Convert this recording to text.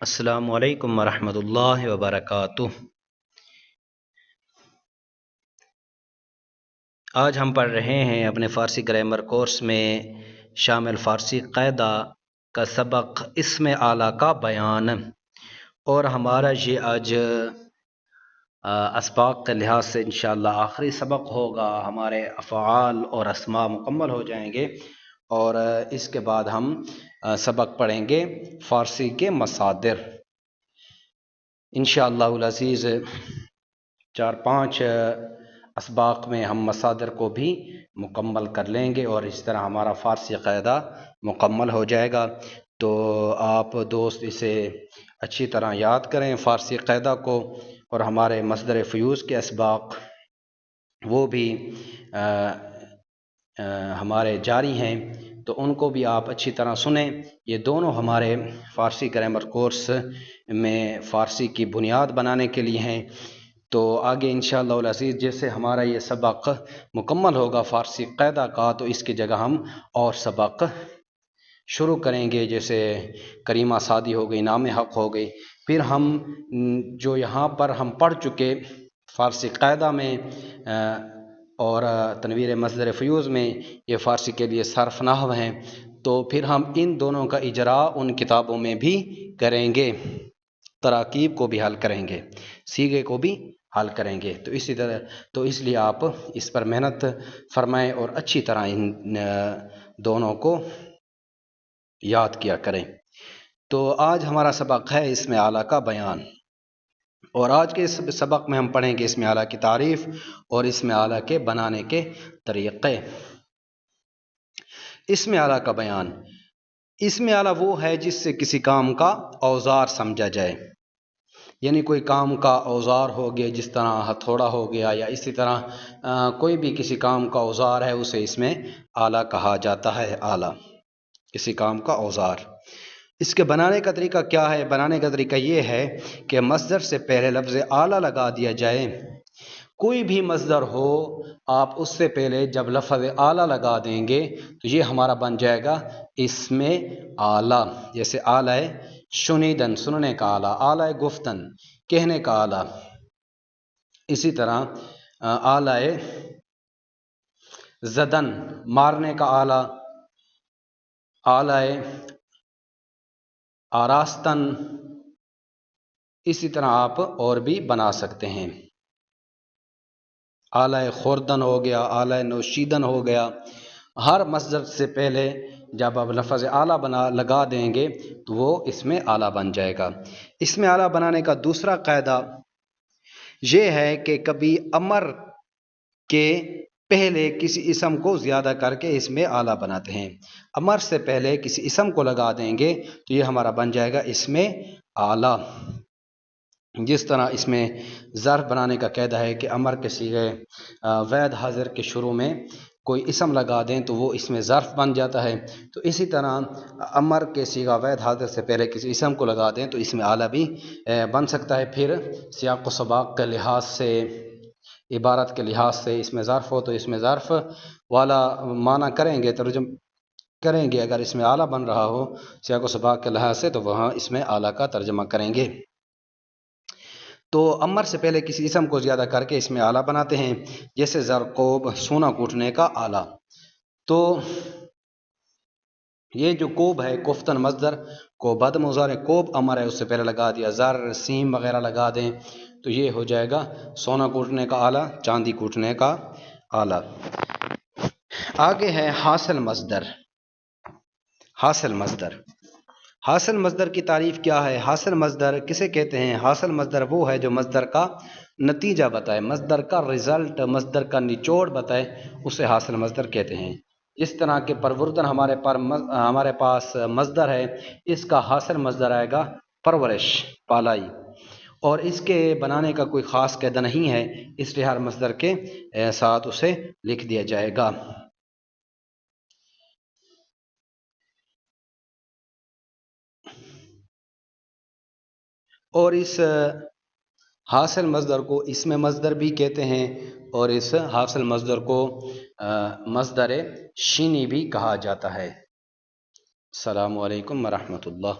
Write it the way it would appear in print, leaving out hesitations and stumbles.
السلام علیکم ورحمۃ اللہ وبرکاتہ۔ آج ہم پڑھ رہے ہیں اپنے فارسی گرامر کورس میں شامل فارسی قاعدہ کا سبق اسم اعلیٰ کا بیان، اور ہمارا یہ آج اسباق کے لحاظ سے انشاءاللہ آخری سبق ہوگا۔ ہمارے افعال اور اسماء مکمل ہو جائیں گے، اور اس کے بعد ہم سبق پڑھیں گے فارسی کے مصادر انشاءاللہ العزیز۔ 4-5 اسباق میں ہم مصادر کو بھی مکمل کر لیں گے، اور اس طرح ہمارا فارسی قاعدہ مکمل ہو جائے گا۔ تو آپ دوست اسے اچھی طرح یاد کریں فارسی قاعدہ کو، اور ہمارے مصدر فیوز کے اسباق وہ بھی ہمارے جاری ہیں، تو ان کو بھی آپ اچھی طرح سنیں۔ یہ دونوں ہمارے فارسی گرامر کورس میں فارسی کی بنیاد بنانے کے لیے ہیں۔ تو آگے انشاءاللہ العزیز جیسے ہمارا یہ سبق مکمل ہوگا فارسی قاعدہ کا، تو اس کی جگہ ہم اور سبق شروع کریں گے، جیسے کریمہ سادی ہو گئی، نام حق ہو گئی۔ پھر ہم جو یہاں پر ہم پڑھ چکے فارسی قاعدہ میں اور تنویر مصدر فیوز میں، یہ فارسی کے لیے صرف نحو ہیں، تو پھر ہم ان دونوں کا اجراء ان کتابوں میں بھی کریں گے، تراکیب کو بھی حل کریں گے، صیغے کو بھی حل کریں گے۔ تو اسی طرح اس لیے آپ اس پر محنت فرمائیں اور اچھی طرح ان دونوں کو یاد کیا کریں۔ تو آج ہمارا سبق ہے اسم اعلیٰ کا بیان، اور آج کے اس سبق میں ہم پڑھیں گے اسم اعلیٰ کی تعریف اور اسم اعلیٰ کے بنانے کے طریقے۔ اسم اعلیٰ کا بیان، اسم اعلیٰ وہ ہے جس سے کسی کام کا اوزار سمجھا جائے، یعنی کوئی کام کا اوزار ہو گیا، جس طرح ہتھوڑا ہو گیا، یا اسی طرح کوئی بھی کسی کام کا اوزار ہے، اسے اسم اعلیٰ کہا جاتا ہے۔ اعلیٰ کسی کام کا اوزار۔ اس کے بنانے کا طریقہ کیا ہے؟ بنانے کا طریقہ یہ ہے کہ مصدر سے پہلے لفظ اعلیٰ لگا دیا جائے۔ کوئی بھی مصدر ہو، آپ اس سے پہلے جب لفظ اعلیٰ لگا دیں گے تو یہ ہمارا بن جائے گا اسم اعلیٰ۔ جیسے اعلیٰ شنیدن، سننے کا اعلیٰ، اعلیٰ گفتن، کہنے کا اعلیٰ۔ اسی طرح اعلیٰ زدن، مارنے کا اعلیٰ، اعلیٰ آراستن۔ اسی طرح آپ اور بھی بنا سکتے ہیں۔ اعلیٰ خوردن ہو گیا، اعلیٰ نوشیدن ہو گیا۔ ہر مصدر سے پہلے جب آپ لفظ اعلیٰ لگا دیں گے تو وہ اسم اعلیٰ بن جائے گا۔ اسم اعلیٰ بنانے کا دوسرا قاعدہ یہ ہے کہ کبھی امر کے پہلے کسی اسم کو زیادہ کر کے اسم اعلیٰ بناتے ہیں۔ امر سے پہلے کسی اسم کو لگا دیں گے تو یہ ہمارا بن جائے گا اسم اعلیٰ۔ جس طرح اس میں ظرف بنانے کا قاعدہ ہے کہ امر کے صیغے وید حاضر کے شروع میں کوئی اسم لگا دیں تو وہ اس میں ظرف بن جاتا ہے، تو اسی طرح امر کے صیغہ وید حاضر سے پہلے کسی اسم کو لگا دیں تو اس میں اعلیٰ بھی بن سکتا ہے۔ پھر سیاق و سباق کے لحاظ سے، عبارت کے لحاظ سے اس میں ظرف ہو تو اس میں ظرف والا معنی کریں گے، ترجم کریں گے۔ اگر اس میں اعلیٰ بن رہا ہو سیاق و سباق کے لحاظ سے تو وہاں اس میں اعلیٰ کا ترجمہ کریں گے۔ تو امر سے پہلے کسی اسم کو زیادہ کر کے اس میں اعلیٰ بناتے ہیں، جیسے زرقوب، سونا کوٹنے کا اعلیٰ۔ تو یہ جو کوب ہے، کوفتن مصدر کو بد مضارع کوب امر ہے، اس سے پہلے لگا دیا زر، سیم وغیرہ لگا دیں تو یہ ہو جائے گا سونا کوٹنے کا اعلیٰ، چاندی کوٹنے کا اعلیٰ۔ آگے ہے حاصل مصدر۔ حاصل مصدر، حاصل مصدر کی تعریف کیا ہے؟ حاصل مصدر کسے کہتے ہیں؟ حاصل مصدر وہ ہے جو مصدر کا نتیجہ بتائے، مصدر کا رزلٹ، مصدر کا نچوڑ بتائے، اسے حاصل مصدر کہتے ہیں۔ جس طرح کہ پروردن ہمارے پاس مصدر ہے، اس کا حاصل مصدر آئے گا پرورش، پالائی، اور اس کے بنانے کا کوئی خاص قاعدہ نہیں ہے، اس لیے ہر مصدر کے ساتھ اسے لکھ دیا جائے گا۔ اور اس حاصل مصدر کو اسم مصدر بھی کہتے ہیں، اور اس حاصل مصدر کو مصدر شینی بھی کہا جاتا ہے۔ السلام علیکم ورحمۃ اللہ۔